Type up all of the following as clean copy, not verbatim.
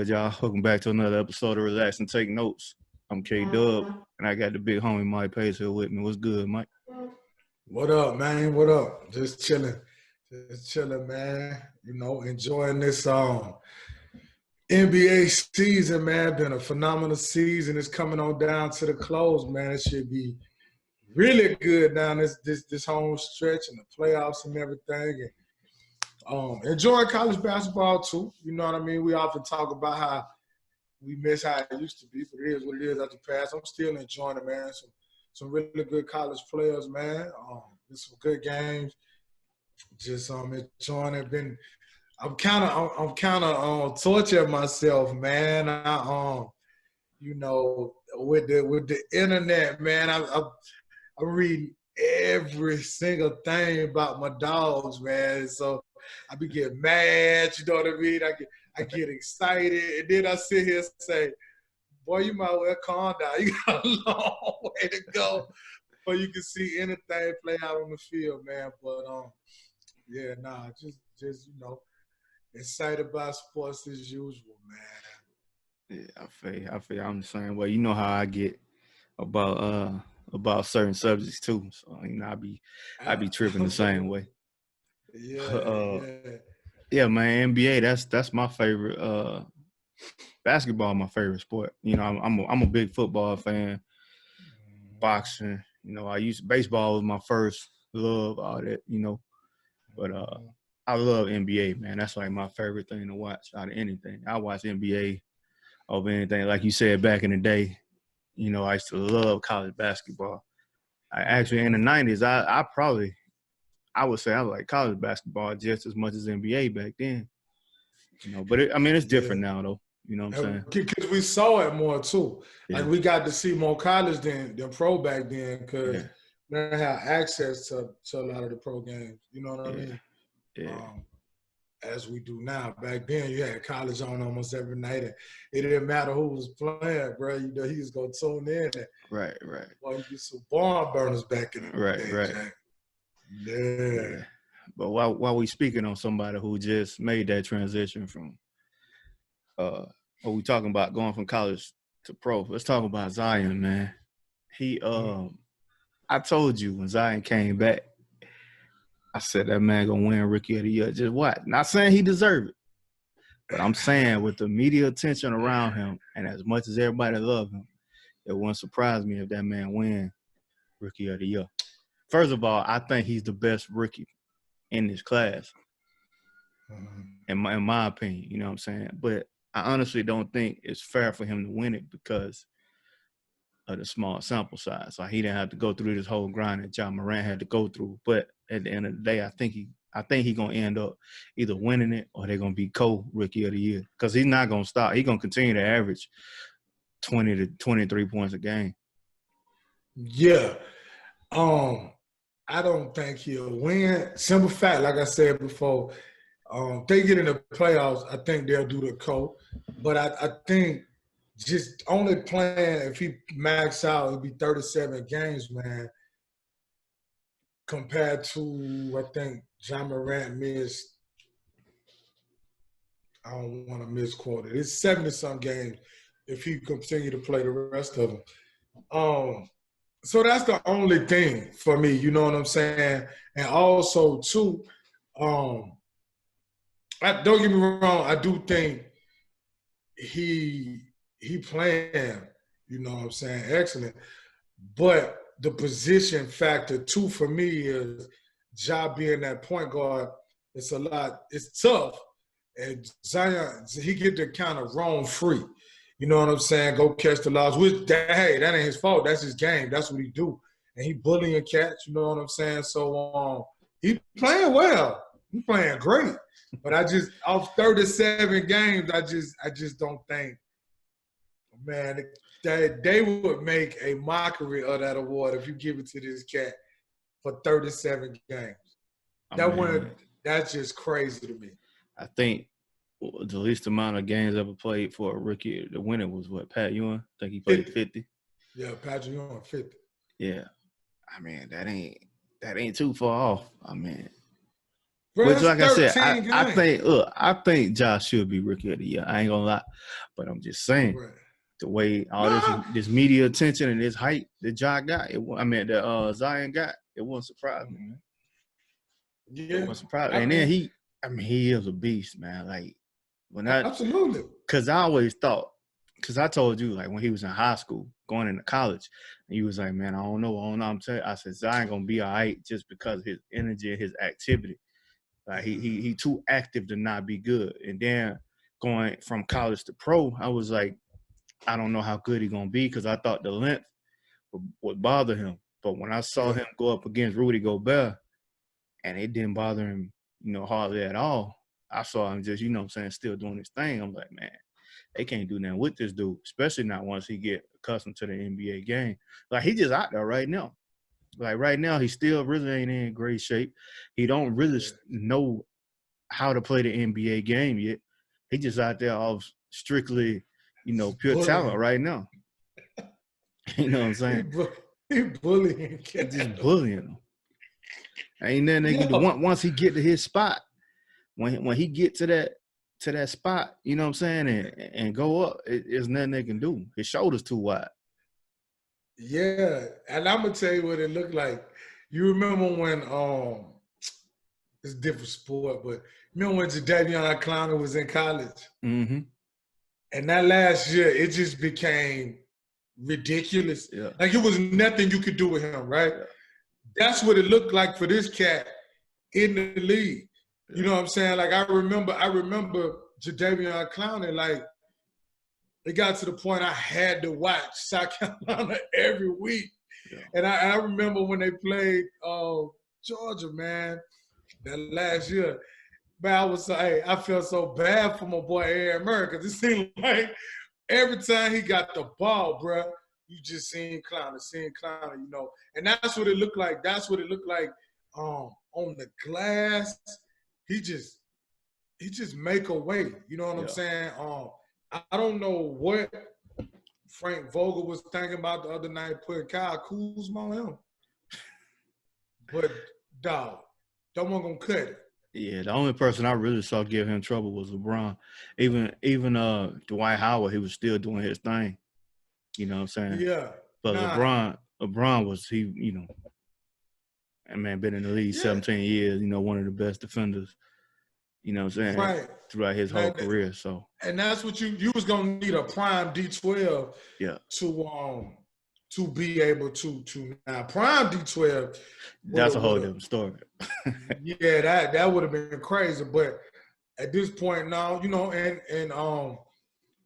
good, y'all? Welcome back to another episode of Relax and Take Notes. I'm K-Dub, and I got the big homie Mike Pace here with me. What's good, Mike? What up, man? What up? Just chilling, man. You know, enjoying this NBA season, man. Been a phenomenal season. It's coming on down to the close, man. It should be really good down this home stretch and the playoffs and everything. And enjoying college basketball too. You know what I mean? We often talk about how we miss how it used to be, but it is what it is after the past. I'm still enjoying it, man. Some really good college players, man. Some good games. Just enjoying it. I'm kind of torturing myself, man. You know, with the internet, man. I'm reading every single thing about my dogs, man. So I be getting mad. You know what I mean? I get excited, and then I sit here and say, boy, you might well calm down. You got a long way to go before you can see anything play out on the field, man. But just you know, excited about sports as usual, man. Yeah, I feel I'm the same way. You know how I get about certain subjects too. So you know, I be tripping the same way. Yeah, man. NBA, that's my favorite. Basketball, my favorite sport. You know, I'm a big football fan. Boxing, you know, baseball was my first love, all that, you know. But I love NBA, man. That's like my favorite thing to watch out of anything. I watch NBA over anything. Like you said back in the day, you know, I used to love college basketball. I actually in the 90s, I would say I like college basketball just as much as NBA back then. You know, but it's different now though. You know what I'm saying? Because we saw it more too. Yeah. Like we got to see more college than pro back then because we didn't have access to a lot of the pro games. You know what I mean? Yeah. As we do now. Back then, you had college on almost every night, and it didn't matter who was playing, bro. You know, he was gonna tune in. Right. Well, you get some barn burners back in the day, right. Jack. Yeah. But while we speaking on somebody who just made that transition from, what we talking about going from college to pro? Let's talk about Zion, man. He, I told you when Zion came back, I said that man gonna win Rookie of the Year. Just what? Not saying he deserved it, but I'm saying with the media attention around him and as much as everybody love him, it wouldn't surprise me if that man win Rookie of the Year. First of all, I think he's the best rookie in this class, in my opinion. You know what I'm saying? But I honestly don't think it's fair for him to win it because of the small sample size. Like he didn't have to go through this whole grind that Ja Morant had to go through. But at the end of the day, I think he gonna end up either winning it or they're gonna be co-Rookie of the Year because he's not gonna stop. He's gonna continue to average 20 to 23 points a game. Yeah. I don't think he'll win. Simple fact, like I said before, they get in the playoffs, I think they'll do the co. But I think just only playing, if he max out, it'll be 37 games, man, compared to, I think, Ja Morant missed, I don't want to misquote it. It's 70-some games if he continue to play the rest of them. So that's the only thing for me, you know what I'm saying? And also, too, don't get me wrong, I do think he playing, you know what I'm saying, excellent. But the position factor, too, for me is Ja being that point guard, it's tough. And Zion, he get to kind of roam free. You know what I'm saying? Go catch the loss. Which, hey, that ain't his fault. That's his game. That's what he do. And he bullying cats. You know what I'm saying? So he playing well. He playing great. But I just off 37 games, I just don't think, man, that they would make a mockery of that award if you give it to this cat for 37 games. That's just crazy to me. I think the least amount of games ever played for a rookie, the winner was what, Pat Ewing? I think he played 50. Yeah, Patrick Ewing, 50. Yeah. I mean, that ain't too far off. I mean, Bro, Which, that's like I said, 13 games. I think Josh should be rookie of the year. I ain't gonna lie, but I'm just saying Right. the way all Nah. this media attention and this hype that Josh got, that Zion got, it won't surprise me, man. It Yeah. won't surprise me. I And then mean, he is a beast, man. Like absolutely. because I always thought, because I told you, like when he was in high school, going into college, and he was like, man, I don't know. I'm telling you, I said, Zion gonna be all right just because of his energy and his activity. Like he too active to not be good. And then going from college to pro, I was like, I don't know how good he gonna be because I thought the length would bother him. But when I saw him go up against Rudy Gobert, and it didn't bother him, hardly at all. I saw him just, still doing his thing. I'm like, man, they can't do nothing with this dude, especially not once he get accustomed to the NBA game. Like he just out there right now. Like right now, he still really ain't in great shape. He don't really know how to play the NBA game yet. He just out there off strictly, pure talent right now. You know what I'm saying? He bullying. He just bullying him. Ain't nothing they can do. Once he get to his spot, when he get to that spot, you know what I'm saying, and go up, it's nothing they can do. His shoulders too wide. Yeah, and I'm gonna tell you what it looked like. You remember when it's a different sport, but remember when Jadeveon Clowney was in college? Mm-hmm. And that last year, it just became ridiculous. Yeah. Like it was nothing you could do with him, right? Yeah. That's what it looked like for this cat in the league. You know what I'm saying? Like I remember Jadeveon Clowney, like it got to the point I had to watch South Carolina every week. Yeah. And I remember when they played Georgia, man, that last year. Man, I felt so bad for my boy Aaron Murray because it seemed like every time he got the ball, bro, you just seeing Clowney, And that's what it looked like. That's what it looked like on the glass. He just make a way. You know what I'm saying? I don't know what Frank Vogel was thinking about the other night putting Kyle Kuzma on him. But, dog, don't want to cut it. Yeah, the only person I really saw give him trouble was LeBron. Even Dwight Howard, he was still doing his thing. You know what I'm saying? Yeah. But LeBron was and man, been in the league 17 years, one of the best defenders, you know what I'm saying, right, throughout his whole career. So and that's what you was gonna need a prime D12 to be able to now prime D12. That's a whole different story. Yeah, that would have been crazy. But at this point now,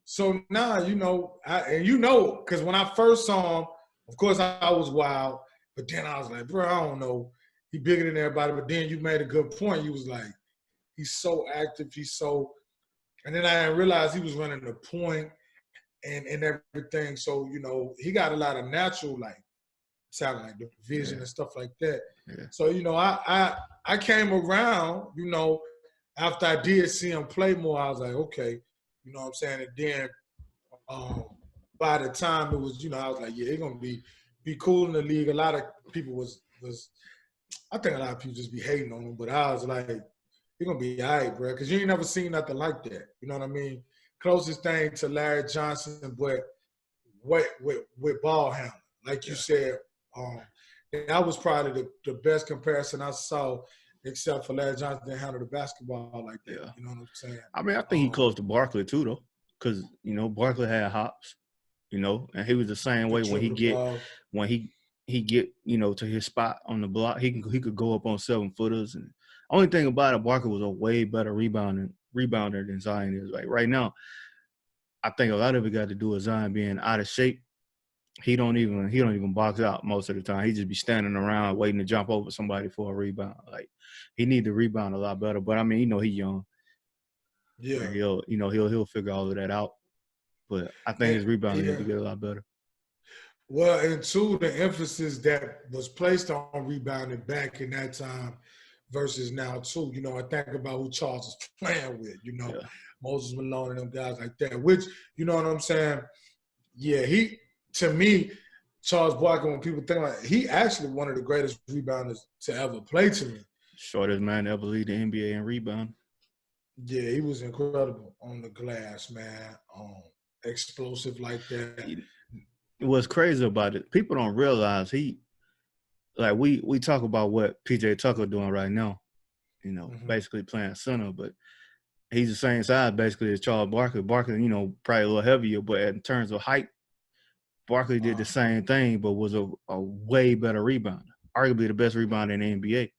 so now, because when I first saw him, of course I was wild, but then I was like, bro, I don't know. He bigger than everybody. But then you made a good point. You was like, he's so active. And then I realized he was running the point and everything. So, he got a lot of natural, talent, like the vision and stuff like that. Yeah. So, I came around, after I did see him play more, I was like, okay, you know what I'm saying? And then by the time it was, I was like, yeah, it's going to be cool in the league. A lot of people was I think a lot of people just be hating on him, but I was like, you're going to be all right, bro, because you ain't never seen nothing like that. You know what I mean? Closest thing to Larry Johnson, but with ball handling. Like you said, that was probably the best comparison I saw, except for Larry Johnson didn't handle the basketball like that. Yeah. You know what I'm saying? I mean, I think he close to Barkley too, though, because, Barkley had hops, and he was the same way when he get, to his spot on the block, he could go up on 7-footers. And only thing about it, Barkley was a way better rebounder than Zion is. Like right now, I think a lot of it got to do with Zion being out of shape. He don't even box out most of the time. He just be standing around waiting to jump over somebody for a rebound. Like he need to rebound a lot better. But I mean, he's young. Yeah. And he'll figure all of that out. But I think his rebounding need to get a lot better. Well, and two, the emphasis that was placed on rebounding back in that time versus now too. I think about who Charles is playing with, Moses Malone and them guys like that, which, you know what I'm saying? Yeah, to me, Charles Barkley, when people think like he actually one of the greatest rebounders to ever play to me. Shortest man to ever lead the NBA in rebound. Yeah, he was incredible on the glass, man. Explosive like that. What's crazy about it, people don't realize we talk about what PJ Tucker doing right now, basically playing center, but he's the same size basically as Charles Barkley. Barkley, probably a little heavier, but in terms of height, Barkley did the same thing, but was a way better rebounder, arguably the best rebounder in the NBA.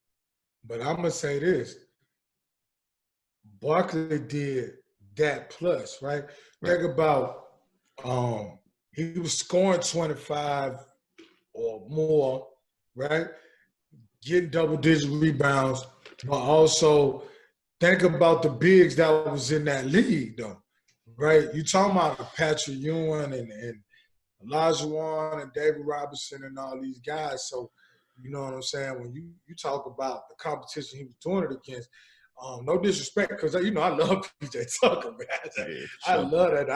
But I'm gonna say this: Barkley did that plus, right? Think about he was scoring 25 or more, right? Getting double-digit rebounds, but also think about the bigs that was in that league, though, right? You talking about Patrick Ewing and Olajuwon and David Robinson and all these guys. So, you know what I'm saying? When you talk about the competition he was doing it against, no disrespect, because I love PJ Tucker, man. Yeah, I love that.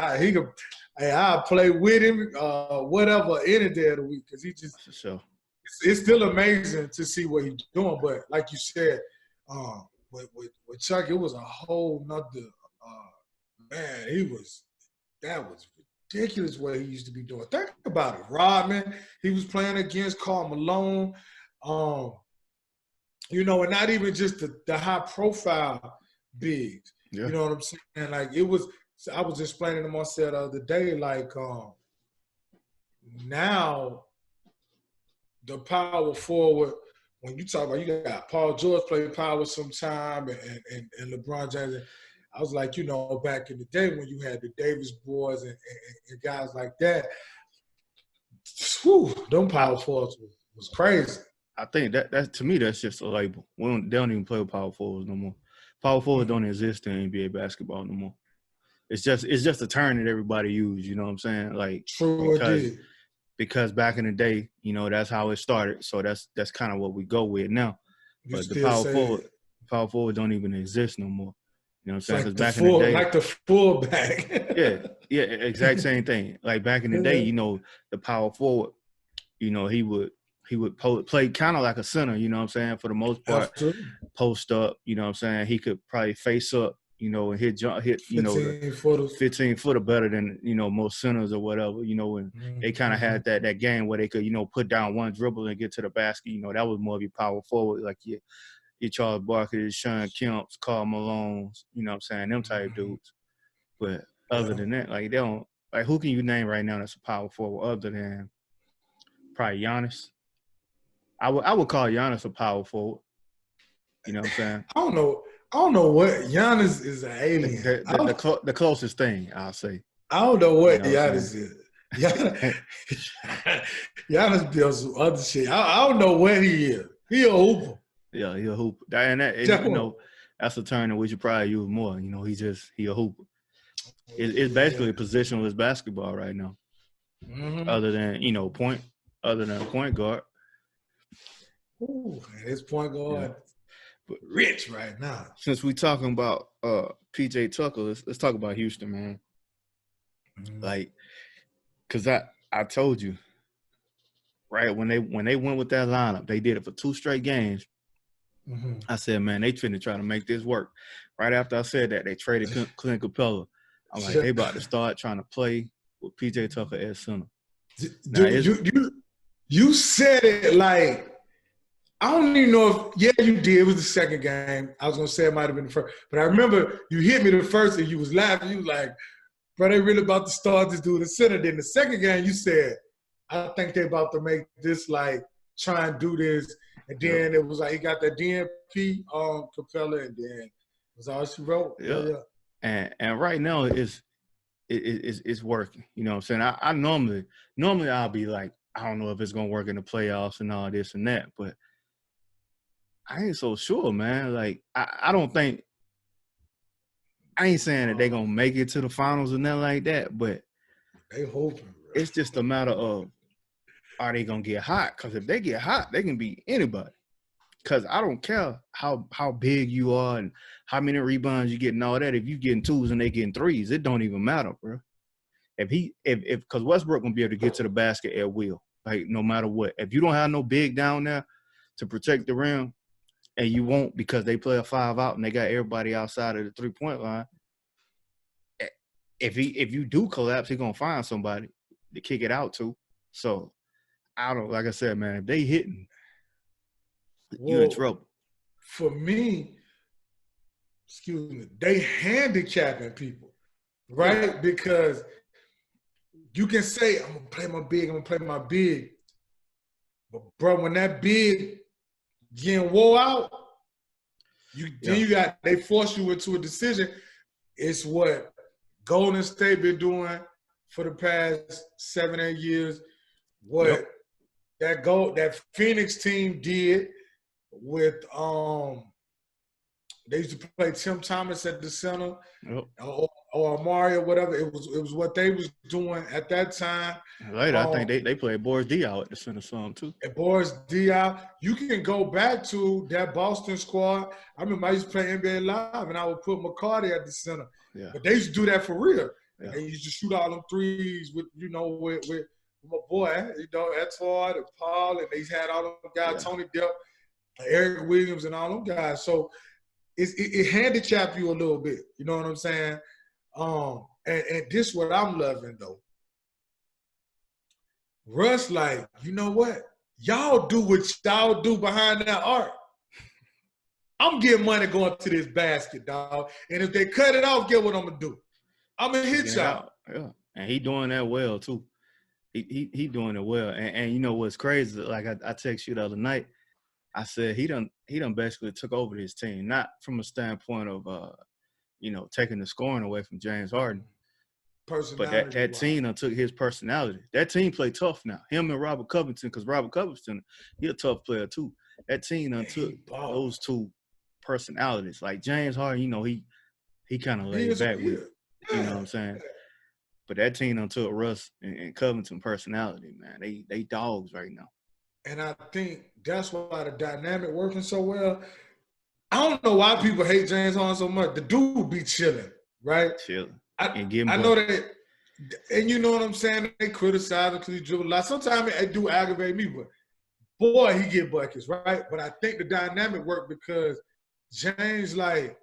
I'll play with him, whatever, any day of the week, because he just. For sure. It's still amazing to see what he's doing, but like you said, with Chuck, it was a whole nother man. That was ridiculous what he used to be doing. Think about it. Rodman, he was playing against Karl Malone. And not even just the high profile bigs. Yeah. You know what I'm saying? Like I was explaining to myself the other day, like now the power forward, when you talk about, you got Paul George play power sometime and LeBron James. I was like, back in the day when you had the Davis boys and guys like that, whew, them power forwards was crazy. I think that to me, that's just a label. They don't even play with power forwards no more. Power forwards don't exist in NBA basketball no more. It's just a term that everybody uses, you know what I'm saying? Like, true, because back in the day, that's how it started. So that's kind of what we go with now. But the power forward don't even exist no more. You know what I'm saying? Because back in the day, like the fullback. yeah, exact same thing. Like back in the day, the power forward, he would play kind of like a center. You know what I'm saying? For the most part, absolutely. Post up. You know what I'm saying? He could probably face up. And hit 15 footer better than, most centers or whatever, and they kind of had that game where they could, put down one dribble and get to the basket. That was more of your power forward, like your Charles Barkley, Sean Kemp's, Karl Malone's, you know what I'm saying, them type dudes. But other than that, like, they don't, like, who can you name right now that's a power forward other than probably Giannis? I would call Giannis a power forward. You know what I'm saying? I don't know what Giannis is an alien. The closest thing, I'll say. I don't know what Giannis is. Giannis does some other shit. I don't know what he is. He a hooper. Yeah, he a hooper. And that's a term that we should probably use more. He a hooper. It's basically positionless basketball right now. Mm-hmm. Other than point guard. Ooh, and his point guard. Yeah. But rich right now. Since we talking about PJ Tucker, let's talk about Houston, man. Mm-hmm. Like, cause I told you, right, when they went with that lineup, they did it for 2 straight games. Mm-hmm. I said, man, they finna try to make this work. Right after I said that, they traded Clint Capella. I'm like, they about to start trying to play with PJ Tucker as center. You said it like, I don't even know if, you did. It was the second game. I was going to say it might have been the first. But I remember you hit me the first and you was laughing. You was like, bro, they really about to start this dude at center. Then the second game you said, I think they about to make this, like, try and do this. And then it was like he got that DNP on Capella, and then it was all she wrote. Yeah. And right now it's working. You know what I'm saying? I normally I'll be like, I don't know if it's going to work in the playoffs and all this and that, but I ain't so sure, man. Like, I don't think – I ain't saying that they're going to make it to the finals or nothing like that, but they hoping, bro. It's just a matter of, are they going to get hot? Because if they get hot, they can beat anybody. Because I don't care how big you are and how many rebounds you get and all that. If you getting 2s and they getting 3s, it don't even matter, bro. Because Westbrook going to be able to get to the basket at will, like, no matter what. If you don't have no big down there to protect the rim, and you won't because they play a 5 out and they got everybody outside of the 3-point line. If you do collapse, he's gonna find somebody to kick it out to. So I don't, like I said, man, if they hitting, you're in trouble. For me, excuse me, they handicapping people, right? Because you can say, I'm gonna play my big. But bro, when that big getting wore out, they force you into a decision. It's what Golden State been doing for the past 7-8 years. What that Phoenix team did with they used to play Tim Thomas at the center, or Mario, whatever. It was what they was doing at that time. Later, I think they played Boris Diaw at the center some too. And Boris Diaw, you can go back to that Boston squad. I remember I used to play NBA Live, and I would put McCarty at the center. Yeah. But they used to do that for real. Yeah. They used to shoot all them threes with my boy, Ettard and Paul, and they had all them guys, Tony Depp, Eric Williams, and all them guys. So it handicapped you a little bit. You know what I'm saying? And this what I'm loving though. Russ, like, you know what? Y'all do what y'all do behind that arc. I'm getting money going to this basket, dog. And if they cut it off, get what I'm gonna do? I'm gonna hit y'all. Yeah, and he doing that well too. He doing it well. And you know what's crazy? Like I text you the other night. I said he done basically took over his team, not from a standpoint of taking the scoring away from James Harden. But that team done took his personality. That team play tough now. Him and Robert Covington, because Robert Covington, he a tough player too. That team done took those two personalities. Like James Harden, he kind of laid back with it. You know what I'm saying? But that team done took Russ and Covington personality, man. They dogs right now. And I think that's why the dynamic working so well. I don't know why people hate James Harden so much. The dude be chilling, right? Chilling. I know that, and you know what I'm saying? They criticize him because he dribble a lot. Sometimes it do aggravate me, but boy, he get buckets, right? But I think the dynamic worked because James, like,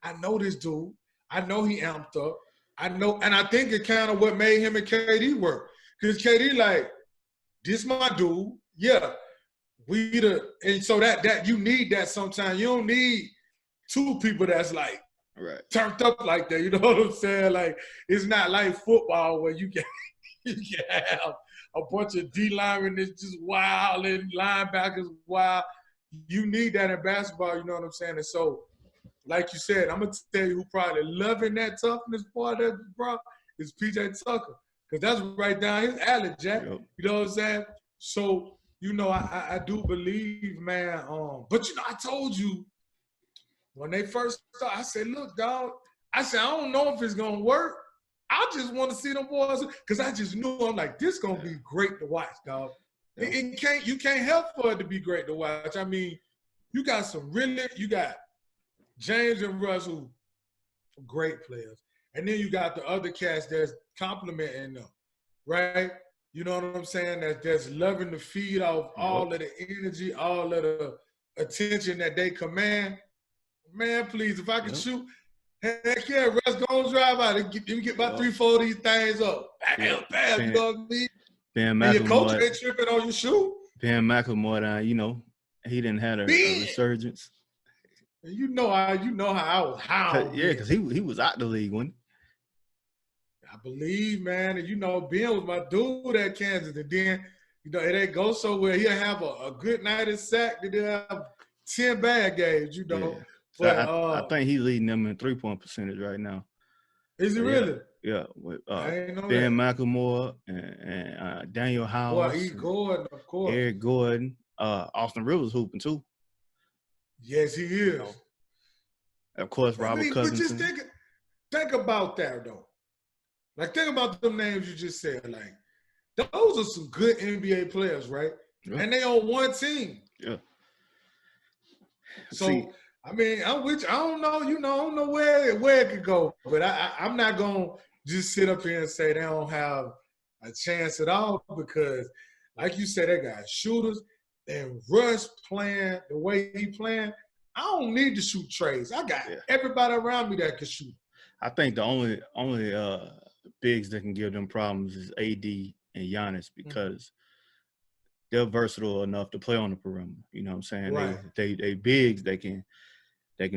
I know this dude. I know he amped up. I know, and I think it kind of what made him and KD work. Because KD, like, this my dude. Yeah. And so that you need that sometimes. You don't need two people that's like turned up like that. You know what I'm saying? Like, it's not like football where you can have a bunch of D linemen that's just wild and linebackers wild. You need that in basketball, you know what I'm saying? And so, like you said, I'm going to tell you who probably loving that toughness part of it, bro, is P.J. Tucker. Because that's right down his alley, Jack. Yep. You know what I'm saying? So, I do believe, man. But, I told you when they first started, I said, look, dog, I don't know if it's going to work. I just want to see them boys because I just knew I'm like, this going to be great to watch, dog. Yeah. You can't help for it to be great to watch. I mean, you got James and Russell, great players. And then you got the other cats that's complimenting them, right? You know what I'm saying? That's loving the feed off all of the energy, all of the attention that they command. Man, please, if I could shoot, heck yeah, Russ, go and drive out and get about 3-4 of these things up. Bam, bam, you know what I mean? Ben and your coach ain't tripping on your shoe. Ben McLemore, he didn't have a resurgence. You know how I was hound. Yeah, because he was out the league, wasn't he? I believe, man. And Ben was my dude at Kansas. And then, it ain't go so well. He'll have a good night at sack. Then he'll have 10 bad games, Yeah. But I think he's leading them in 3-point percentage right now. Is he really? Yeah. With Ben McLemore and Daniel House. Well, E. Gordon, of course. Eric Gordon. Austin Rivers hooping too. Yes, he is. Of course, Robert Covington. But just think about that, though. Like, think about them names you just said. Like, those are some good NBA players, right? Yeah. And they on one team. Yeah. So, I mean, I'm with you. I don't know, I don't know where it could go. But I'm not going to just sit up here and say they don't have a chance at all because, like you said, they got shooters. and Russ playing the way he playing, I don't need to shoot trays. I got everybody around me that can shoot. I think the only bigs that can give them problems is AD and Giannis because they're versatile enough to play on the perimeter. You know what I'm saying? Right. They bigs, they can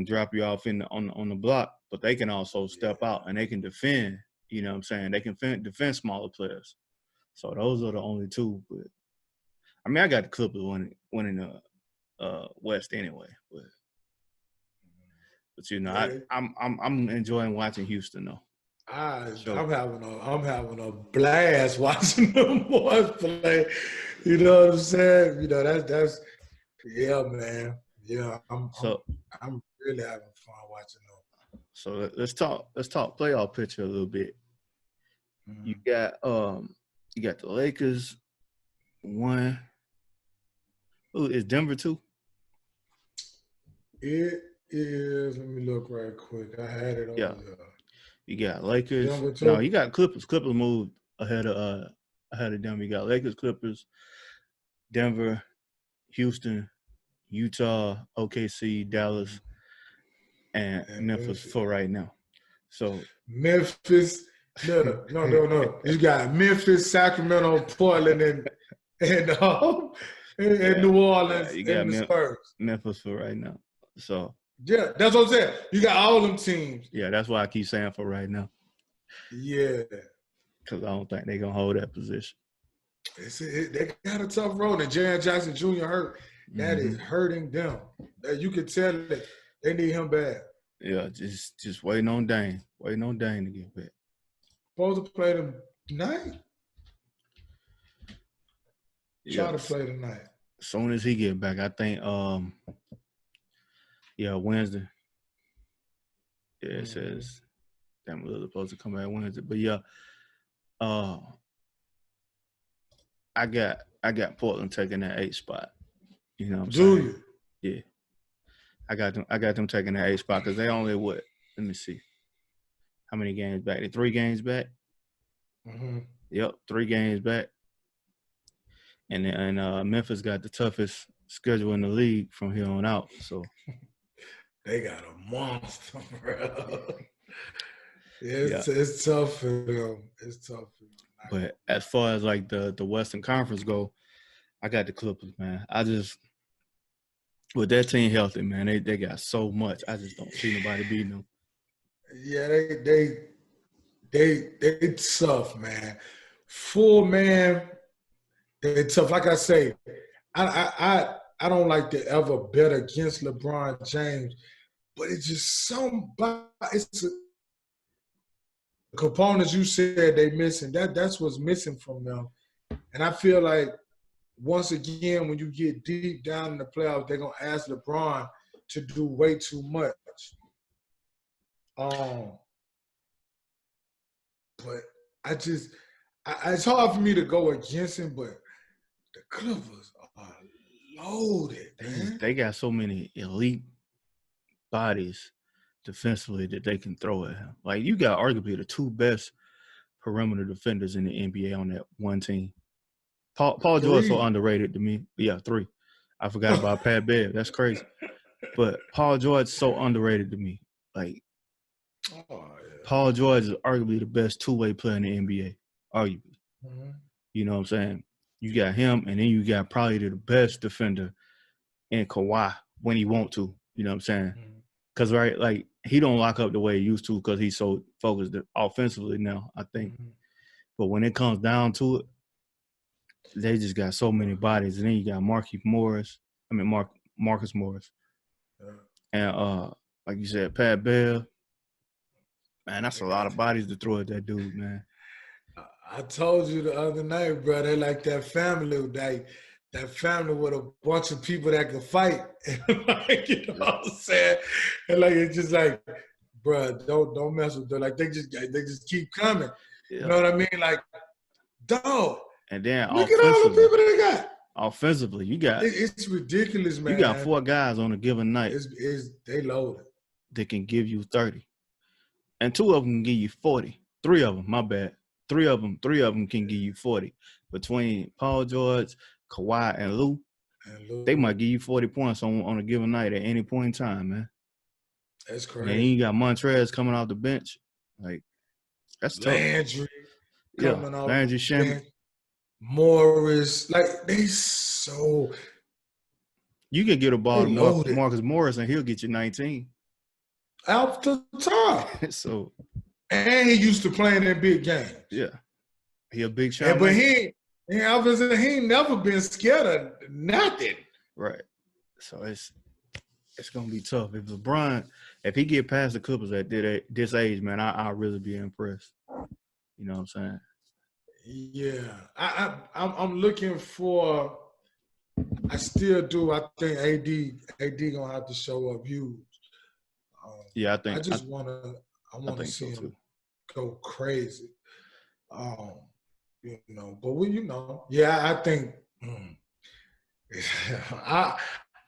drop you off on the block, but they can also step out and they can defend. You know what I'm saying? They can defend smaller players. So those are the only two. But I mean, I got the Clippers winning the West anyway. But you know, I'm enjoying watching Houston though. I'm having a blast watching them boys play. You know what I'm saying? You know that's yeah, man. Yeah, I'm really having fun watching them. So let's talk playoff picture a little bit. You got the Lakers 1. Ooh, is Denver 2? It is. Let me look right quick. I had it on there. You got Lakers. No, you got Clippers. Clippers moved ahead of Denver. You got Lakers, Clippers, Denver, Houston, Utah, OKC, Dallas, and Memphis for right now. So Memphis. No. You got Memphis, Sacramento, Portland, and New Orleans. You got the Spurs. Memphis for right now. So yeah, that's what I'm saying. You got all them teams. Yeah, that's why I keep saying for right now. Yeah, because I don't think they're gonna hold that position. They got a tough road, and Jaren Jackson Jr. hurt. That is hurting them. You can tell that they need him bad. Yeah, just waiting on Dame. Waiting on Dame to get back. Supposed to play tonight? Try to play tonight. As soon as he get back, I think Wednesday. Yeah, it says Dame Lillard supposed to come back Wednesday. But yeah, I got Portland taking that 8th spot. You know what I'm saying? You? Yeah. I got them taking that 8th spot because they only what? Let me see. How many games back? They 3 games back. Yep, 3 games back. And Memphis got the toughest schedule in the league from here on out. So they got a monster, bro. It's tough for them. It's tough for them. But as far as like the Western Conference go, I got the Clippers, man. With that team healthy, man, they got so much. I just don't see nobody beating them. Yeah, they tough, man. Full man, they tough. Like I say, I don't like to ever bet against LeBron James, but it's just somebody. It's the components you said they missing. That's what's missing from them, and I feel like once again when you get deep down in the playoffs, they're gonna ask LeBron to do way too much. But it's hard for me to go against him, but the Clippers are loaded, man. They got so many elite bodies defensively that they can throw at him. Like, you got arguably the 2 best perimeter defenders in the NBA on that one team. Paul George is so underrated to me. Yeah, 3. I forgot about Pat Bev. That's crazy. But Paul George is so underrated to me. Like, Paul George is arguably the best 2-way player in the NBA. Arguably. You know what I'm saying? You got him, and then you got probably the best defender in Kawhi when he want to. You know what I'm saying? Because, right, like, he don't lock up the way he used to because he's so focused offensively now, I think. But when it comes down to it, they just got so many bodies. And then you got Marcus Morris. And, like you said, Pat Bev. Man, that's a lot of bodies to throw at that dude, man. I told you the other night, bro, they like that family, that family with a bunch of people that can fight. Like, you know what I'm saying? And like, it's just like, bro, don't mess with them. Like, they just keep coming. You know what I mean? Like, dog. And then look at all the people they got. Offensively, you got it's ridiculous, man. You got 4 guys on a given night. They loaded. They can give you 30. And 2 of them can give you 40. 3 of them, my bad. 3 of them can give you 40. Between Paul George, Kawhi, and Lou, And They look, might give you 40 points on a given night at any point in time, man. that's And crazy. you got Montrez coming off the bench. Like, that's tough. Landry Yeah, coming off Landry the Shamet. bench. Morris, like they so You can get a ball they to loaded Marcus Morris, and he'll get you 19. out the top. So, And he used to playing in big games. yeah, he a big shot And but maker. he ain't never been scared of nothing. Right. So it's gonna be tough. If he get past the Clippers at this age, man, I'll really be impressed. You know what I'm saying? Yeah, I'm looking for. I still do. I think AD gonna have to show up huge. Yeah, I want to see so him too. go crazy. But yeah, I think.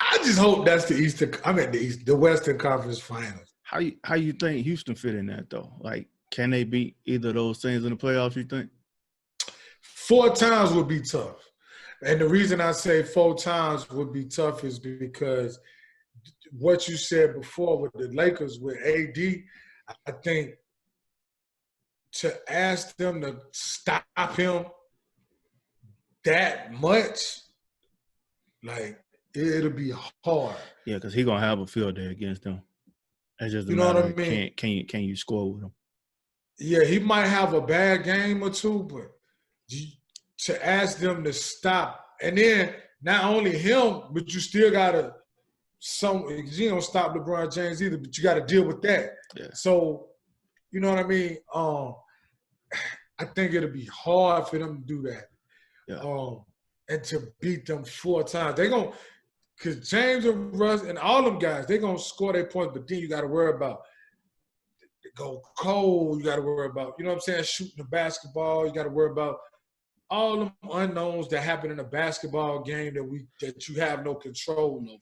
I just hope that's the Western Conference Finals. How you think Houston fit in that though? Like, can they beat either of those teams in the playoffs? You think 4 times would be tough, and the reason I say 4 times would be tough is because what you said before with the Lakers with AD, I think to ask them to stop him that much, like it'll be hard. Yeah, because he's gonna have a field day against them. It's just a You know matter what I of mean? can you score with him? Yeah, he might have a bad game or two, but to ask them to stop, and then not only him, but you still gotta you don't stop LeBron James either, but you got to deal with that. Yeah. So, you know what I mean? I think it'll be hard for them to do that. Yeah. And to beat them 4 times. They're going to – because James and Russ and all them guys, they're going to score their points, but then you got to worry about go cold. You got to worry about, you know what I'm saying, shooting the basketball. You got to worry about all them unknowns that happen in a basketball game that you have no control over.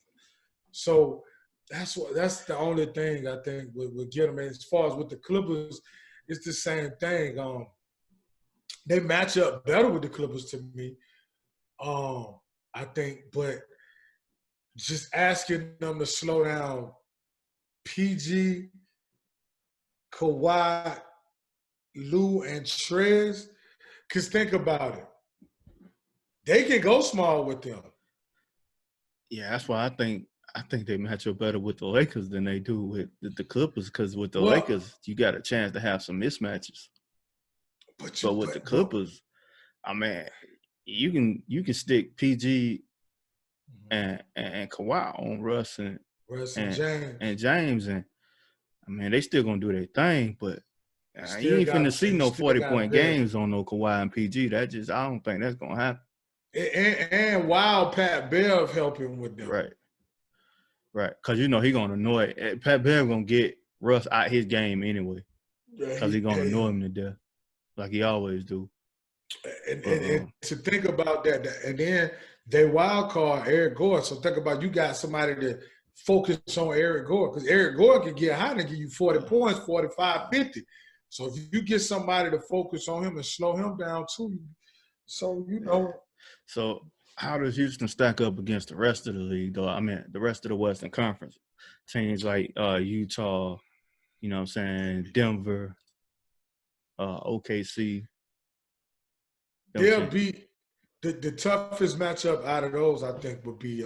So that's the only thing I think would get them. And as far as with the Clippers, it's the same thing. They match up better with the Clippers to me, I think. But just asking them to slow down PG, Kawhi, Lou, and Trez, because think about it. They can go small with them. Yeah, that's why I think they match up better with the Lakers than they do with the Clippers, because with the Lakers, you got a chance to have some mismatches. But with the Clippers, I mean, you can stick PG and Kawhi on Russ and James, and I mean they still gonna do their thing, but you ain't finna see no 40-point games on no Kawhi and PG. I don't think that's gonna happen. And Wild Pat Bev helping with them. Right. Because, he going to annoy – Pat Bev going to get Russ out his game anyway, because he's going to annoy him to death like he always do. And to think about that, and then they wild card Eric Gordon. So think about you got somebody to focus on Eric Gordon, because Eric Gordon can get high and give you 40 points, 45, 50. So if you get somebody to focus on him and slow him down too, so So how does Houston stack up against the rest of the league, though? I mean, the rest of the Western Conference teams like Utah, you know what I'm saying, Denver, OKC. They'll be the toughest matchup out of those, I think, would be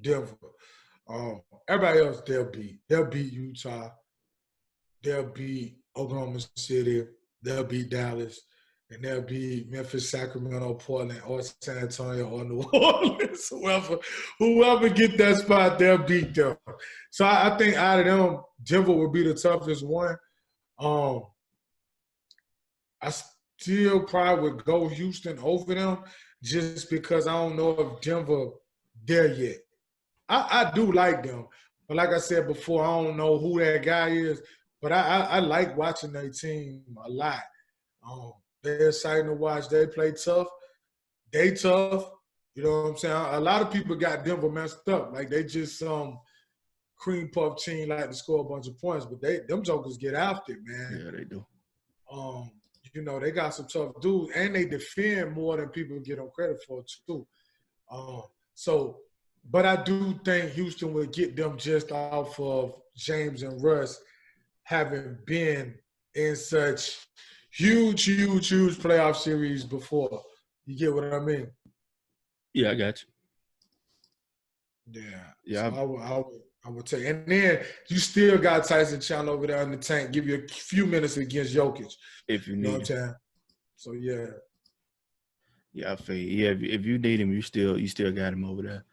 Denver. Everybody else they'll beat. They'll beat Utah. They'll beat Oklahoma City. They'll beat Dallas. And they'll be Memphis, Sacramento, Portland, or San Antonio, or New Orleans. Whoever get that spot, they'll beat them. So I think out of them, Denver will be the toughest one. I still probably would go Houston over them, just because I don't know if Denver there yet. I do like them. But like I said before, I don't know who that guy is. But I like watching their team a lot. They're exciting to watch. They play tough. They tough. You know what I'm saying? A lot of people got Denver messed up. Like they just cream puff team like to score a bunch of points, but them jokers get after it, man. Yeah, they do. They got some tough dudes, and they defend more than people give them credit for too. So, but I do think Houston would get them just off of James and Russ having been in such huge playoff series before. You get what I mean? Yeah, I got Yeah. you. Yeah, So I would take. And then you still got Tyson Chandler over there in the tank. Give you a few minutes against Jokic. if you You know need what I'm him. saying? So yeah. Yeah, I feel you. Yeah, if you need him, you still got him over there.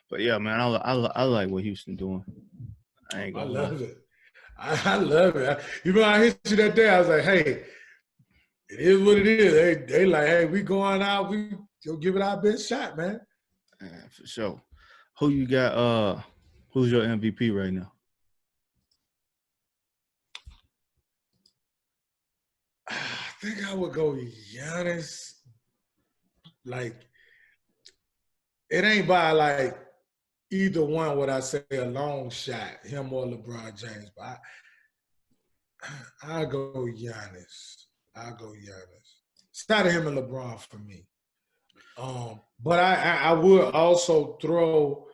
But yeah, man, I like what Houston doing. I ain't I gonna lie. love it. I love it. Even when I hit you that day, I was like, hey, it is what it is. They like, hey, we going out, we go give it our best shot, man. Yeah, for sure. Who you got? Who's your MVP right now? I think I would go Giannis. Like, it ain't by like either one would I say a long shot, him or LeBron James. But I'll go Giannis. I'll go Giannis. It's not him and LeBron for me. But I would also throw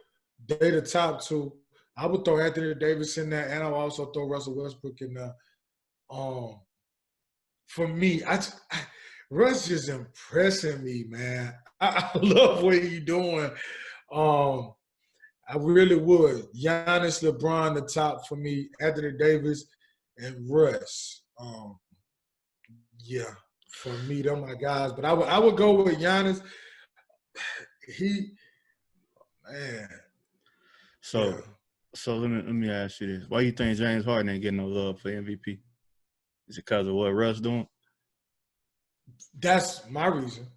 they the top two. I would throw Anthony Davis in there, and I would also throw Russell Westbrook in there. For me, Russ is impressing me, man. I love what he's doing. I really would. Giannis, LeBron, the top for me. Anthony Davis and Russ. Yeah, for me, they're my guys. But I would go with Giannis. Man. So let me ask you this: why you think James Harden ain't getting no love for MVP? Is it because of what Russ doing? That's my reason.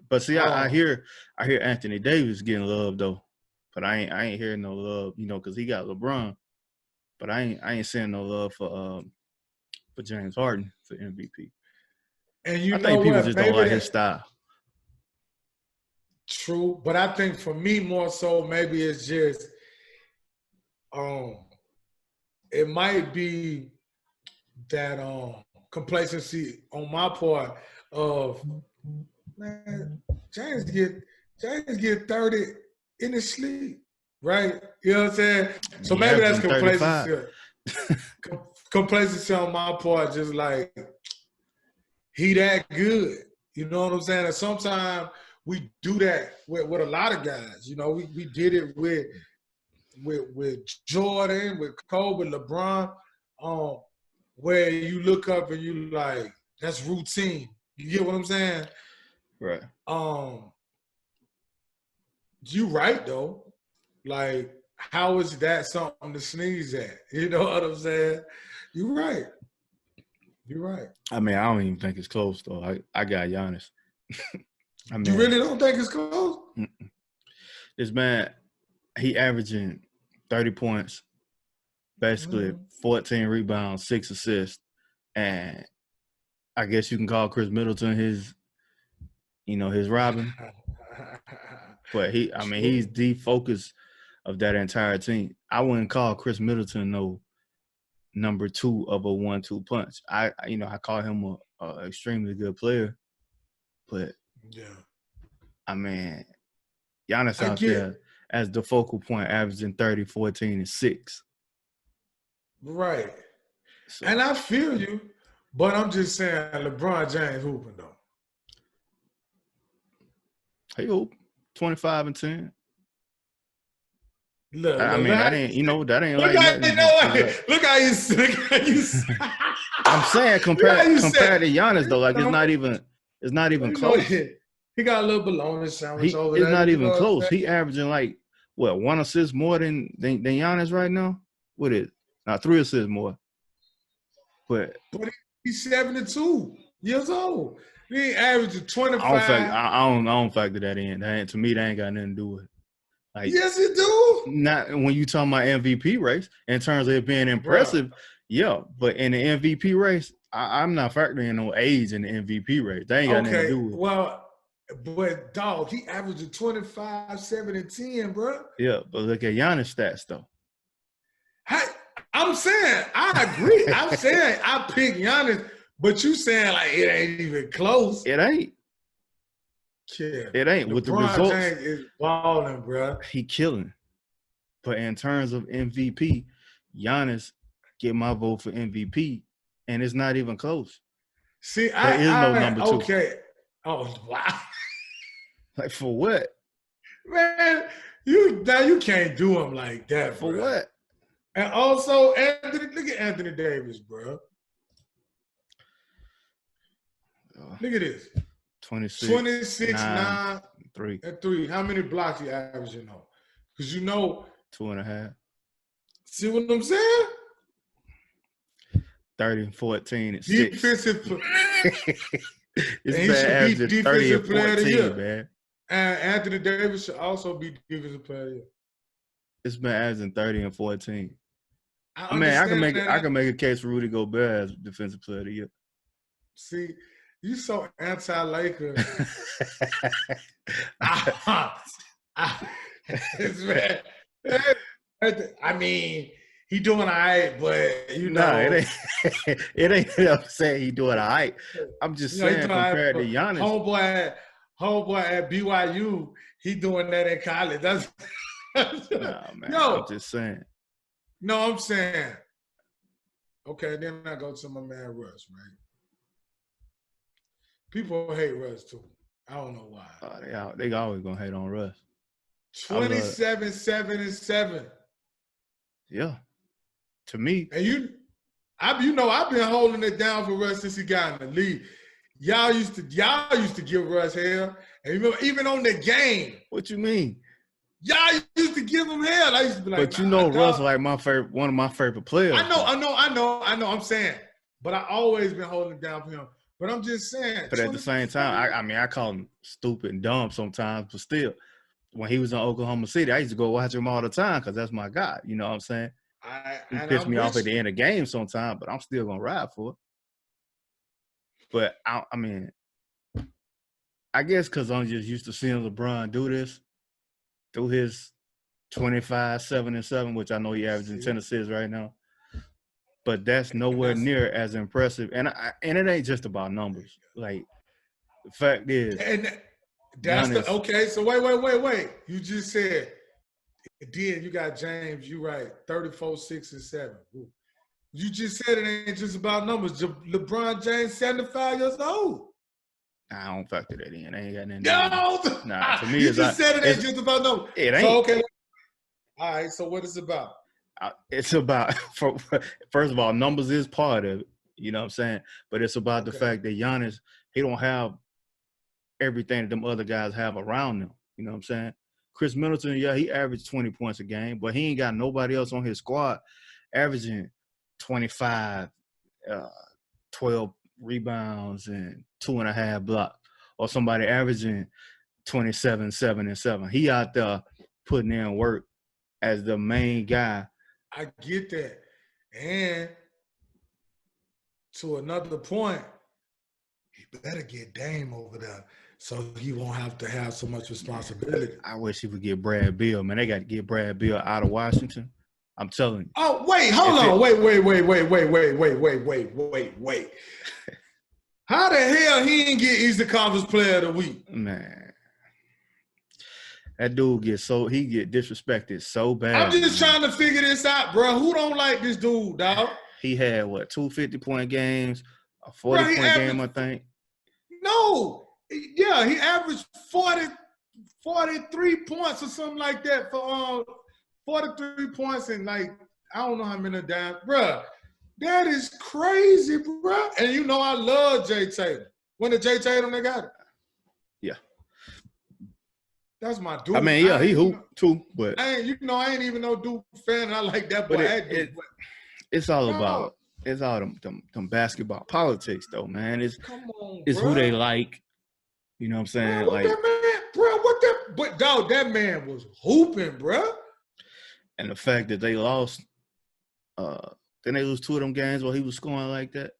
But see, I hear Anthony Davis getting love though, but I ain't hearing no love, because he got LeBron. But I ain't seeing no love for James Harden for MVP. And I think people just don't like his style. True, but I think for me more so maybe it's just it might be that complacency on my part of man, James get 30 in his sleep, right? You know what I'm saying? So maybe that's complacency. Complacency on my part, just like he that good. You know what I'm saying? And sometimes we do that with a lot of guys. We did it with Jordan, with Kobe, LeBron, where you look up and you like, that's routine. You get what I'm saying? Right. You right though. Like, how is that something to sneeze at? You know what I'm saying? You're right. You're right. I mean, I don't even think it's close though. I got Giannis. You really don't think it's close? This man, he averaging 30 points, basically 14 rebounds, 6 assists, and I guess you can call Chris Middleton his Robin. But he's the focus of that entire team. I wouldn't call Chris Middleton no number 2 of a 1-2 punch. I call him a extremely good player, but yeah, I mean, Giannis out there as the focal point, averaging 30, 14, and 6. Right. So, and I feel you, but I'm just saying LeBron James hooping though. He hoop 25 and 10. Look, that ain't like nothing. Look how you. I'm saying compared to Giannis though, like it's not even close. He got a little bologna sandwich over there. It's not even close. He averaging like 1 assist more than Giannis right now. What is? Now 3 assists more. But he's 72 years old. He ain't averaging 25. I don't factor that in. To me, that ain't got nothing to do with it. Like, yes, it do. Not when you talking about MVP race in terms of it being impressive. Bro. Yeah, but in the MVP race, I'm not factoring no age in the MVP race. That ain't got nothing to do with it. Well, but dog, he averaging 25, 7, and 10, bro. Yeah, but look at Giannis stats though. I'm saying I agree. I'm saying I pick Giannis, but you saying like it ain't even close. It ain't. Yeah. It ain't. With the LeBron results, James is balling, bro. he killing. But in terms of MVP, Giannis get my vote for MVP, and it's not even close. See, There is no number two. okay. Oh wow, Like for what? man, you can't do him like that. For bro. what? And also, look at Anthony Davis, bro. Look at this. 26, 9, 3. and 3. How many blocks you averaging on? Because 2.5. See what I'm saying? 30 and 14 and 6. Defensive. It's he bad should be averaging 30 defensive and player of the 14, year. man. And Anthony Davis should also be defensive player of the year. It's been averaging 30 and 14. I can make a case for Rudy Gobert as defensive player of the year. See, you so anti-Laker. I mean, he doing all right, but it ain't. It ain't. I'm saying he doing all right. I'm just saying compared to Giannis, homeboy at BYU, he doing that in college. That's nah, man. I'm just saying. No, I'm saying. Okay, then I go to my man Russ, right? People hate Russ too. I don't know why. They always gonna hate on Russ. 27, 7, and 7. Yeah. To me. And I've been holding it down for Russ since he got in the league. Y'all used to give Russ hell. And remember, even on the game. What you mean? Y'all used to give him hell. I used to be like, but Russ like one of my favorite players. I know. I'm saying. But I always been holding it down for him. But I'm just saying. But at the same time, I call him stupid and dumb sometimes, but still, when he was in Oklahoma City, I used to go watch him all the time because that's my guy. You know what I'm saying? He pissed me off at the end of the game sometimes, but I'm still going to ride for it. But, I guess because I'm just used to seeing LeBron do this through his 25, 7, and 7, which I know he averaging 10 assists right now. But that's nowhere near as impressive. And it ain't just about numbers. Like, the fact is. And that's Giannis, okay, so wait. You just said, you got James, you right, 34, 6, and 7. Ooh. You just said it ain't just about numbers. LeBron James, 75 years old. I don't factor that in. I ain't got nothing. No! Nah, to me, you just said it ain't just about numbers. It ain't. So, okay. All right, so what is it about? It's about, first of all, numbers is part of it. You know what I'm saying? But it's about the fact that Giannis, he don't have everything that them other guys have around them. You know what I'm saying? Chris Middleton, he averaged 20 points a game, but he ain't got nobody else on his squad averaging 25, 12 rebounds and 2.5 blocks, or somebody averaging 27, 7, and 7. He out there putting in work as the main guy. I get that. And to another point, he better get Dame over there so he won't have to have so much responsibility. I wish he would get Brad Beal. Man, they got to get Brad Beal out of Washington. I'm telling you. Oh, wait, hold on. Wait. How the hell he didn't get Eastern Conference Player of the Week? Man. That dude get disrespected so bad. I'm just trying to figure this out, bro. Who don't like this dude, dog? He had, 2 50-point games, a 40-point game, I think. No. Yeah, he averaged 43 points or something like that for 43 points and I don't know how many dimes. Bro, that is crazy, bro. And I love Jay Tatum. When did Jay Tatum they got it? Yeah. That's my dude. I mean, yeah, he hooped too, but I ain't even no Duke fan. And I like that boy. It's all about them basketball politics, though, man. It's bro. Who they like. You know what I'm saying? But dog, that man was hooping, bro. And the fact that they lost, then they lose 2 of them games while he was scoring like that.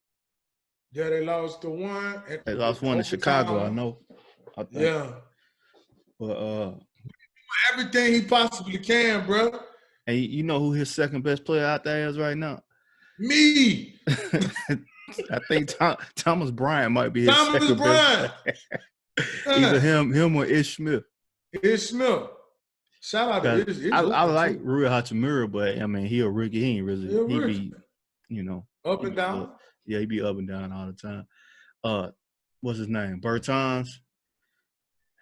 Yeah, they lost the one. They lost one to Chicago, I know. I think. Yeah. But everything he possibly can, bro. And you know who his second best player out there is right now? Me. I think Thomas Bryant might be his second best player. Either him or Ish Smith. Ish Smith. Shout out to Ish. I like Rui Hachimura, but I mean he a rookie. He ain't really. He be, you know, up and down. He be up and down all the time. What's his name? Bertans.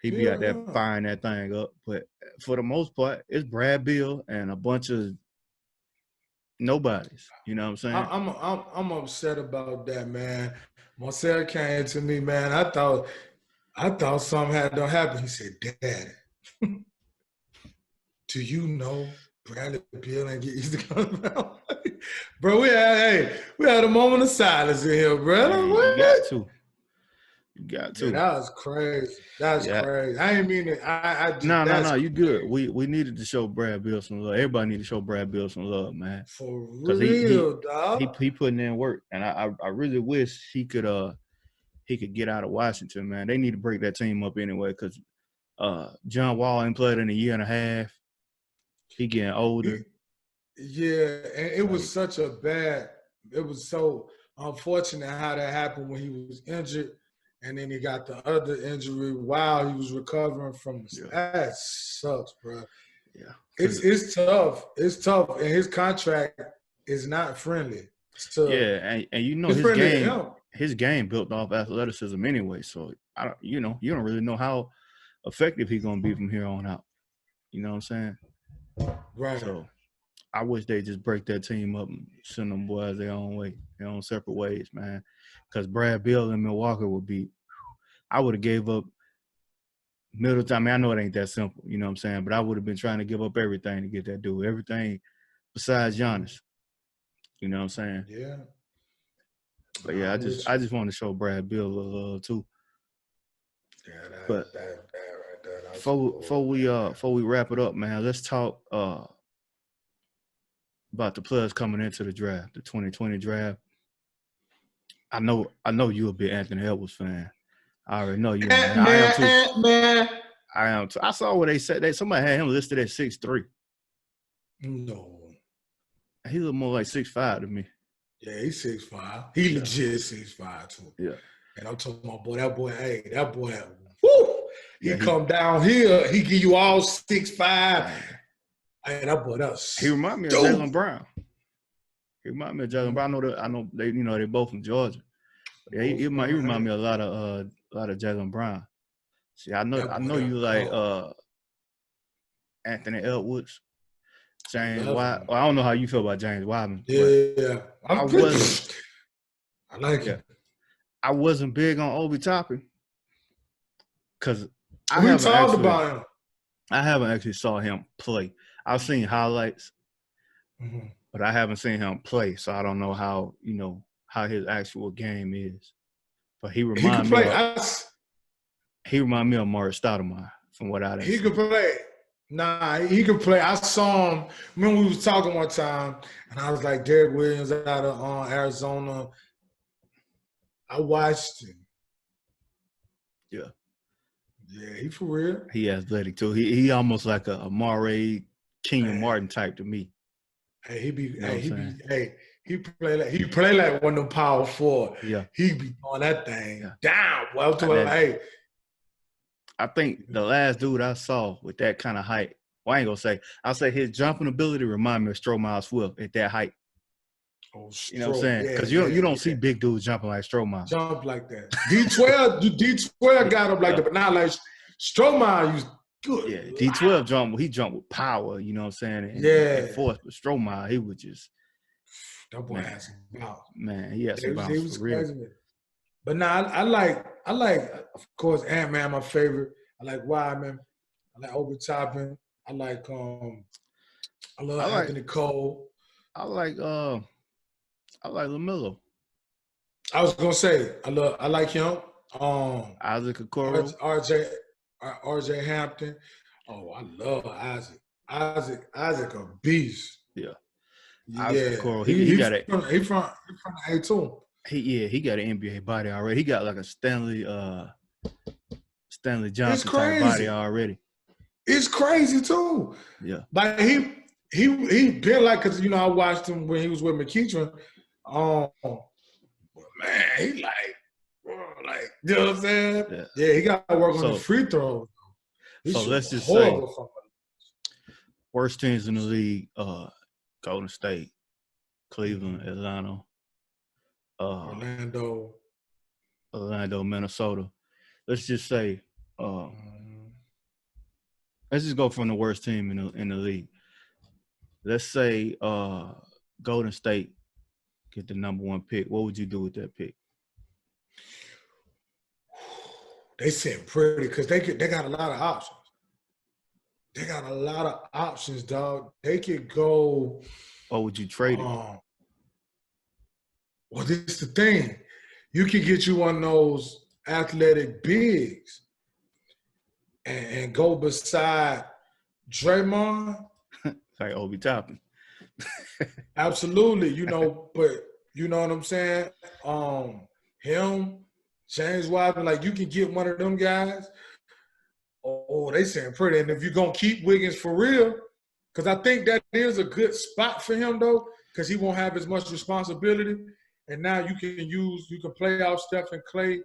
He be out there firing that thing up. But for the most part, it's Brad Beal and a bunch of nobodies. You know what I'm saying? I'm upset about that, man. Marcel came to me, man. I thought something had to happen. He said, "Dad, do you know Bradley Beal ain't get used to coming out?" Bro, we had a moment of silence in here, bro. You got to. Yeah, that was crazy. That's crazy. I ain't mean it. No. You good. We needed to show Brad Beal some love. Everybody need to show Brad Beal some love, man. For real, dog. He putting in work, and I really wish he could get out of Washington, man. They need to break that team up anyway, because John Wall ain't played in a year and a half. He getting older. Yeah, and it was it was so unfortunate how that happened when he was injured, and then he got the other injury while he was recovering from it. That sucks, bro. Yeah. It's tough. It's tough, and his contract is not friendly. And you know his game built off athleticism anyway. So you don't really know how effective he's gonna be from here on out. You know what I'm saying? Right. So I wish they just break that team up and send them boys their own way, their own separate ways, man. Because Brad Beal and Milwaukee would be – I would have gave up Middleton. I mean, I know it ain't that simple, you know what I'm saying, but I would have been trying to give up everything to get that dude, everything besides Giannis. You know what I'm saying? Yeah. But, yeah, I just want to show Brad Beal a little love, too. Yeah, that right there. Before we wrap it up, man, let's talk about the players coming into the draft, the 2020 draft. I know you're a big Anthony Edwards fan. I already know you. Man. I am too. Man. I am too. I saw what they said. Somebody had him listed at 6'3". No. He look more like 6'5" to me. Yeah, he's 6'5". He legit 6'5" too. Yeah. And I'm talking about that boy, whoo! He come down here, he give you all 6'5". Hey, that boy, he remind me of Jaylen Brown. I know they, they both from Georgia. But yeah, he remind me a lot of Jaylen Brown. See, I know you like Anthony Edwards, James Wiseman. Well, I don't know how you feel about James Wiseman. Yeah, I like him. I wasn't big on Obi Toppin because we talked about him. I haven't actually saw him play. I've seen highlights, but I haven't seen him play, so I don't know how his actual game is. But he remind me of Mark Stoudemire from what I He could play. Nah, he could play. I saw him. Remember we was talking one time, and I was like, Derek Williams out of Arizona. I watched him. Yeah. Yeah, he for real. He athletic too. He almost like a Amare Kenyon Martin type to me. Hey, he play like one of them power forward. Yeah. He be on that thing down. Well, I think the last dude I saw with that kind of height, well, I ain't gonna say. I'll say his jumping ability remind me of Stromile Swift at that height. Oh, you know what I'm saying? Because you don't see big dudes jumping like Stromile. Jump like that. D12 got him like that, but not like Stromile used good. Yeah, D12 jumped. He jumped with power. You know what I'm saying? And force, but Stromile, he was just that boy has some bounce. Man, he had some bounce. He was crazy. But now I like of course Ant-Man, my favorite. I like Wyman. I like Obi Toppin. I like Anthony Cole. I like LaMelo. I was gonna say I like him. Isaac Okoro. RJ Hampton. Oh, I love Isaac. Isaac a beast. Yeah. Isaac Okoro. He got it. He from the A2. He got an NBA body already. He got like a Stanley Johnson type body already. It's crazy too. Yeah. Like he been like, cause I watched him when he was with McEachern. Man, he like Like, you know what I'm saying? Yeah. Yeah, he got to work on his free throws. So let's just say worst teams in the league: Golden State, Cleveland, Atlanta, Orlando, Minnesota. Let's just say, let's just go from the worst team in the league. Let's say Golden State get the number 1 pick. What would you do with that pick? They sitting pretty because they got a lot of options. They got a lot of options, dog. They could go. Or would you trade it? Well, this is the thing. You could get you one of those athletic bigs and go beside Draymond. Like Obi Toppin. Absolutely. But you know what I'm saying? Him, James Wiseman, like you can get one of them guys. Oh, they saying pretty. And if you're going to keep Wiggins for real, because I think that is a good spot for him, though, because he won't have as much responsibility. And now you can play out Steph and Clay,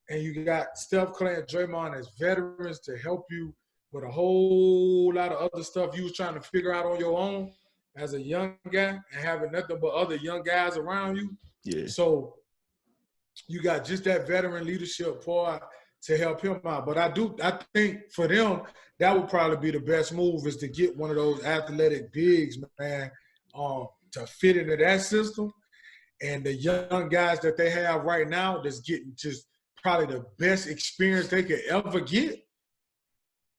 and you got Steph, Clay, and Draymond as veterans to help you with a whole lot of other stuff you was trying to figure out on your own as a young guy and having nothing but other young guys around you. Yeah. So you got just that veteran leadership part to help him out. But I think for them, that would probably be the best move is to get one of those athletic bigs, man, to fit into that system. And the young guys that they have right now that's getting just probably the best experience they could ever get.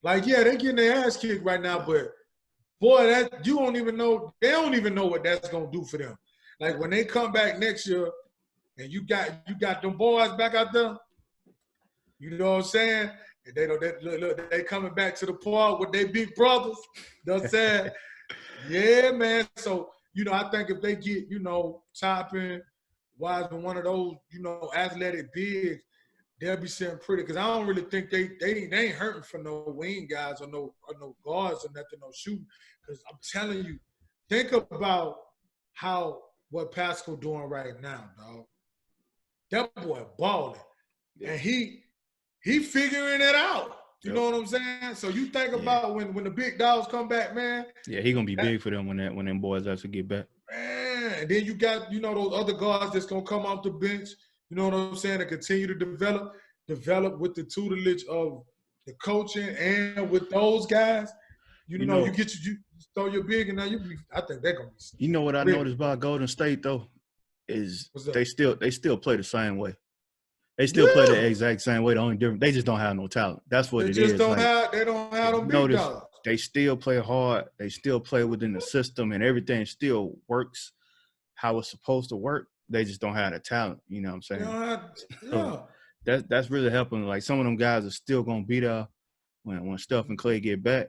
Like, yeah, they're getting their ass kicked right now, but boy, they don't even know what that's gonna do for them. Like when they come back next year and you got them boys back out there, you know what I'm saying? And they coming back to the park with their big brothers. You know what I'm saying? Yeah, man. So, I think if they get, Toppin, Wiseman, one of those, athletic bigs, they'll be sitting pretty. Because I don't really think they ain't hurting for no wing guys or no guards or nothing, no shooting. Because I'm telling you, think about what Pascal doing right now, dog. That boy balling. Yeah. And he figuring it out. You know what I'm saying? So you think about when the big dogs come back, man. Yeah, he gonna be big for them when them boys actually get back. Man, and then you got those other guards that's gonna come off the bench. You know what I'm saying? To continue to develop with the tutelage of the coaching and with those guys. You throw your big and now I think they're gonna be. You know what I noticed about Golden State though is they still play the same way. They still play the exact same way. The only difference, they just don't have no talent. That's what it is. They don't have them big dogs. They still play hard. They still play within the system, and everything still works how it's supposed to work. They just don't have the talent. You know what I'm saying? So that's really helping. Like some of them guys are still gonna be there when Steph and Clay get back.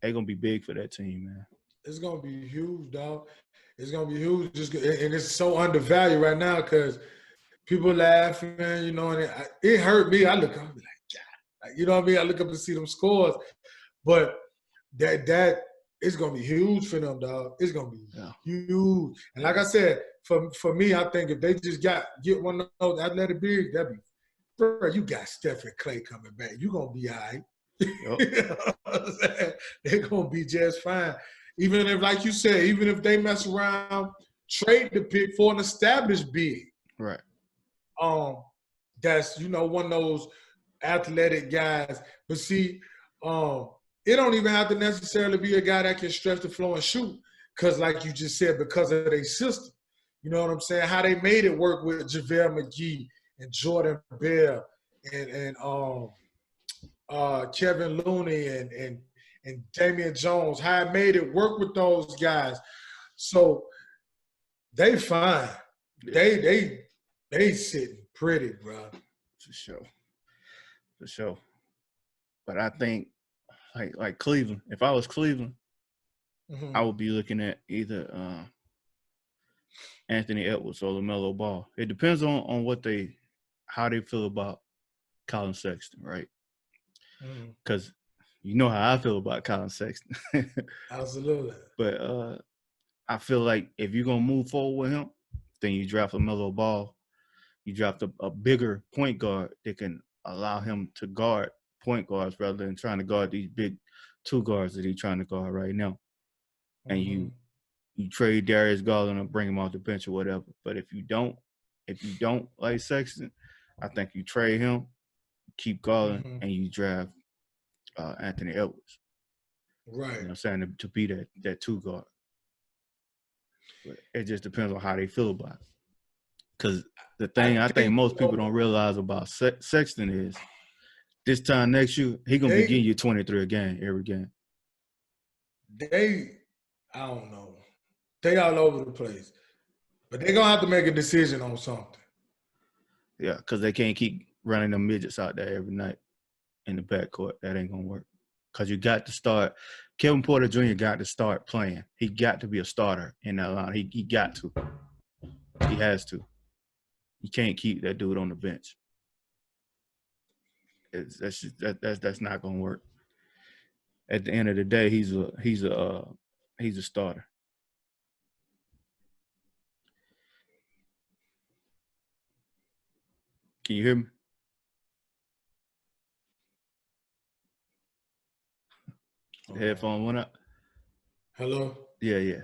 They're gonna be big for that team, man. It's gonna be huge, dog. It's gonna be huge. And it's so undervalued right now because people laughing, and it hurt me. I look up and be like, God, you know what I mean? I look up and see them scores, but that it's gonna be huge for them, dog. It's gonna be huge. And like I said, for me, I think if they just get one of those athletic bigs, that'd be, bro. You got Steph and Clay coming back. You gonna be all right. Yep. You know what I'm saying? They're gonna be just fine. Even if, like you said, even if they mess around, trade the pick for an established big. Right. That's one of those athletic guys. But see, it don't even have to necessarily be a guy that can stretch the floor and shoot. Because like you just said, because of their system. You know what I'm saying? How they made it work with JaVale McGee and Jordan Bell and Kevin Looney and Damian Jones. How it made it work with those guys. So they fine. Yeah. They sitting pretty, bro. For sure. But I think, like Cleveland, if I was Cleveland, I would be looking at either Anthony Edwards or LaMelo Ball. It depends on how they feel about Colin Sexton, right? Because you know how I feel about Colin Sexton. Absolutely. But I feel like if you're going to move forward with him, then you draft LaMelo Ball. You draft a bigger point guard that can allow him to guard point guards rather than trying to guard these big two guards that he's trying to guard right now. And you trade Darius Garland and bring him off the bench or whatever. But if you don't like Sexton, I think you trade him, keep Garland, and you draft Anthony Edwards. Right. You know what I'm saying? To be that two guard. But it just depends on how they feel about it. Because the thing I think most people don't realize about Sexton is this time next year, he's going to be giving you 23 a game every game. I don't know. They all over the place. But they're going to have to make a decision on something. Yeah, because they can't keep running them midgets out there every night in the backcourt. That ain't going to work. Because you got to start – Kevin Porter Jr. got to start playing. He got to be a starter in that line. He got to. He has to. You can't keep that dude on the bench. That's not going to work. At the end of the day, he's a starter. Can you hear me? The headphone went up. Hello? Yeah.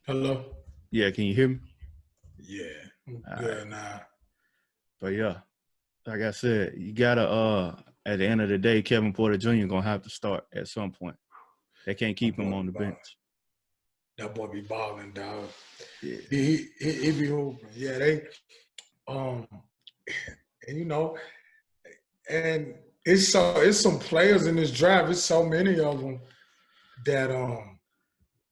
Hello? Yeah, can you hear me? Yeah, I'm good now. But yeah, like I said, you gotta at the end of the day, Kevin Porter Jr. gonna have to start at some point. They can't keep him on the bench. That boy be balling, dog. Yeah. He be hooping. Yeah, they and you know, and it's some players in this draft. It's so many of them that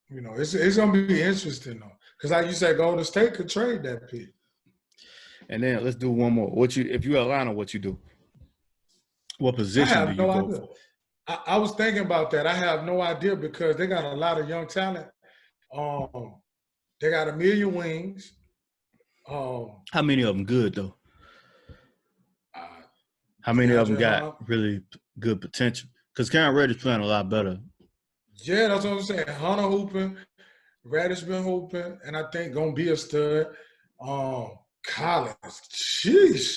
you know, it's gonna be interesting though. Because like you said, Golden State could trade that pick. And then let's do one more. If you're Atlanta, what you do? What position do you go for? I was thinking about that. I have no idea because they got a lot of young talent. They got a million wings. How many of them good though? How many of them got really good potential? Because Cam Reddish playing a lot better. Yeah, that's what I'm saying. Hunter hooping, Reddish been hooping, and I think gonna be a stud. Collins, sheesh,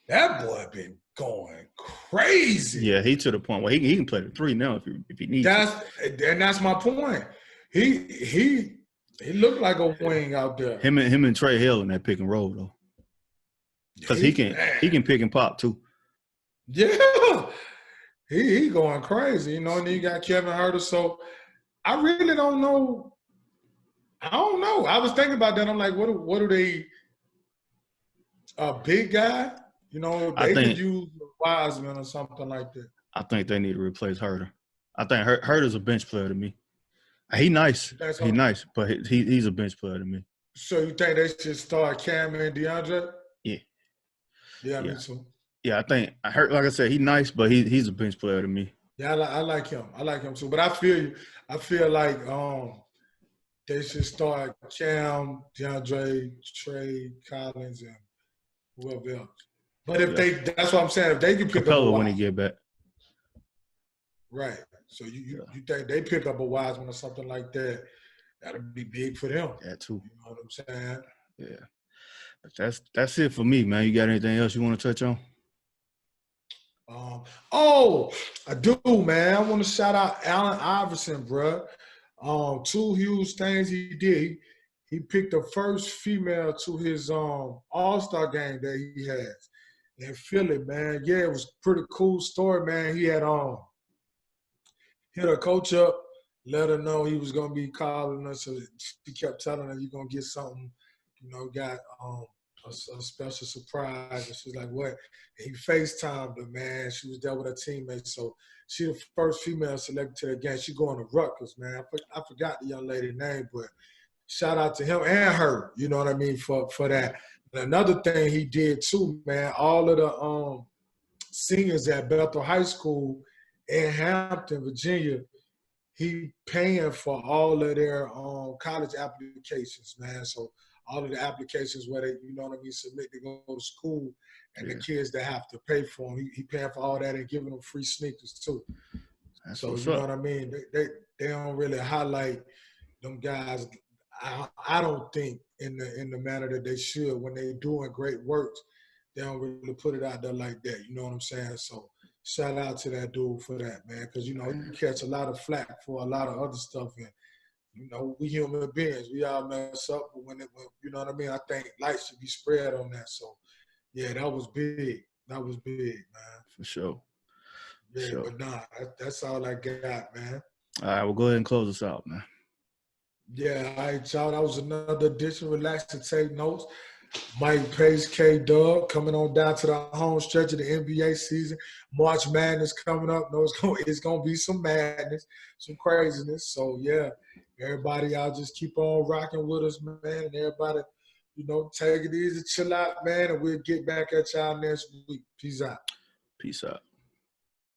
that boy been going crazy. Yeah, he to the point where he can play the three now if he needs to. And that's my point. He looked like a wing out there. Him and Trey Hill in that pick and roll though, because he can pick and pop too. Yeah, he going crazy, you know. And then you got Kevin Huerter. So I really don't know. I don't know. I was thinking about that. I'm like, what do they? A big guy, you know, they could use Wiseman or something like that. I think they need to replace Huerter. I think Huerter's a bench player to me. He nice. He's nice, but he's a bench player to me. So you think they should start Cam and DeAndre? Yeah. Yeah, me too. Yeah, I think like I said, he's nice, but he's a bench player to me. Yeah, I like him. I like him too. But I feel you. I feel like they should start Cam, DeAndre, Trey, Collins, and whoever else. But that's what I'm saying. If they can pick Capella up when he get back. Right. So you think they pick up a Wiseman or something like that, that'll be big for them. Yeah, too. You know what I'm saying? Yeah. But that's it for me, man. You got anything else you want to touch on? I do, man. I want to shout out Allen Iverson, bro. Two huge things he did. He picked the first female to his All-Star game that he has in Philly, man. Yeah, it was a pretty cool story, man. He had hit her coach up, let her know he was gonna be calling her. So she kept telling her, "You're gonna get something, you know, got a special surprise." And she's like, "What?" And he FaceTimed her, man. She was there with her teammates. So she the first female selected to the game. She going to Rutgers, man. I forgot the young lady's name, but shout out to him and her, you know what I mean, for that. And another thing he did too, man, all of the seniors at Bethel High School in Hampton, Virginia, he paying for all of their college applications, man. So all of the applications where they, you know what I mean, submit to go to school, and the kids that have to pay for them, he paying for all that and giving them free sneakers too. So you know what I mean? They don't really highlight them guys. I don't think in the manner that they should when they're doing great works, they don't really put it out there like that. You know what I'm saying? So shout out to that dude for that, man, because you catch a lot of flack for a lot of other stuff, and we human beings, we all mess up, but when you know what I mean, I think light should be spread on that. So yeah, that was big. That was big, man. For sure. Yeah, sure. But nah, that's all I got, man. All right, well, go ahead and close us out, man. Yeah, all right, y'all. That was another edition. Relax and take notes. Mike Pace, K-Dub, coming on down to the home stretch of the NBA season. March Madness coming up. No, it's gonna be some madness, some craziness. So yeah, everybody, y'all just keep on rocking with us, man. And everybody, take it easy, chill out, man, and we'll get back at y'all next week. Peace out. Peace out.